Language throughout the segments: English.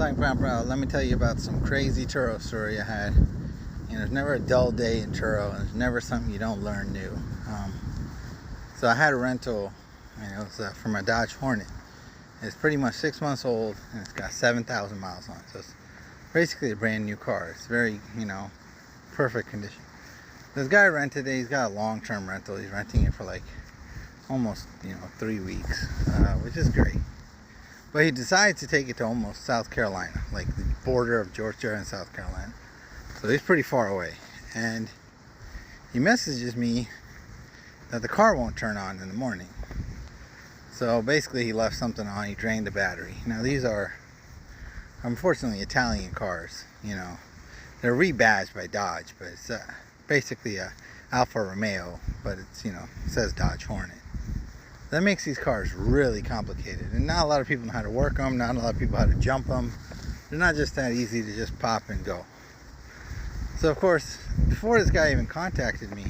Let me tell you about some crazy Turo story I had. There's never a dull day in Turo, and there's never something you don't learn new. So I had a rental, and it was for my Dodge Hornet. It's pretty much 6 months old, and it's got 7,000 miles on it. So it's basically a brand new car. It's very, perfect condition. This guy rented it. He's got a long-term rental. He's renting it for like almost, 3 weeks, which is great. But he decided to take it to almost South Carolina, like the border of Georgia and South Carolina. So he's pretty far away. And he messages me that the car won't turn on in the morning. So basically he left something on, he drained the battery. Now these are, unfortunately, Italian cars. They're rebadged by Dodge, but it's basically a Alfa Romeo, but it's, it says Dodge Hornet. That makes these cars really complicated, and not a lot of people know how to work them, not a lot of people know how to jump them. They're not just that easy to just pop and go. So of course, before this guy even contacted me,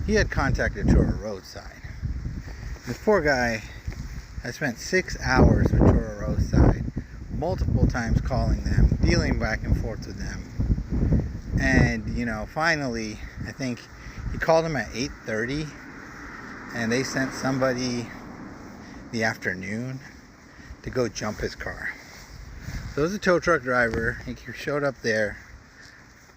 he had contacted Turo Roadside. This poor guy, I spent 6 hours with Turo Roadside, multiple times calling them, dealing back and forth with them. And, finally, I think he called him at 8:30. And they sent somebody the afternoon to go jump his car. So it was a tow truck driver. He showed up there.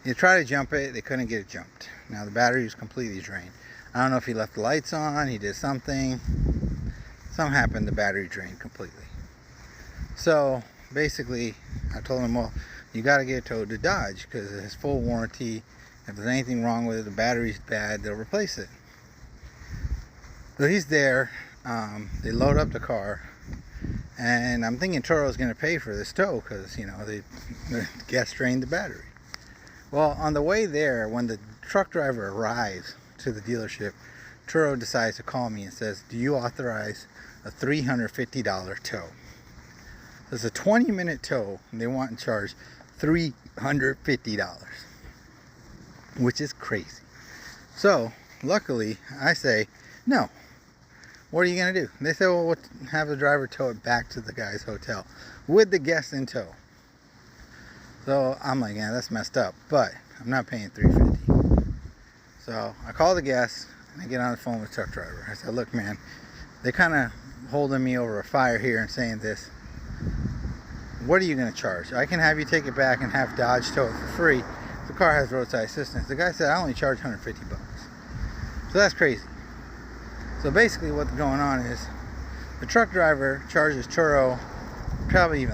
He tried to jump it. They couldn't get it jumped. Now the battery was completely drained. I don't know if he left the lights on. He did something. Something happened. The battery drained completely. So basically, I told him, well, you got to get it towed to Dodge because it has full warranty. If there's anything wrong with it, the battery's bad, they'll replace it. So he's there, they load up the car, and I'm thinking Turo's going to pay for this tow because, the gas drained the battery. Well, on the way there, when the truck driver arrives to the dealership, Turo decides to call me and says, do you authorize a $350 tow? It's a 20-minute tow, and they want to charge $350, which is crazy. So, luckily, I say, no. What are you going to do? They said, well, we'll have the driver tow it back to the guy's hotel with the guest in tow. So I'm like, yeah, that's messed up, but I'm not paying $350. So I call the guest and I get on the phone with the truck driver. I said, look, man, they kind of holding me over a fire here and saying this. What are you going to charge? I can have you take it back and have Dodge tow it for free. The car has roadside assistance. The guy said, I only charge $150. So that's crazy. So basically what's going on is the truck driver charges Turo probably even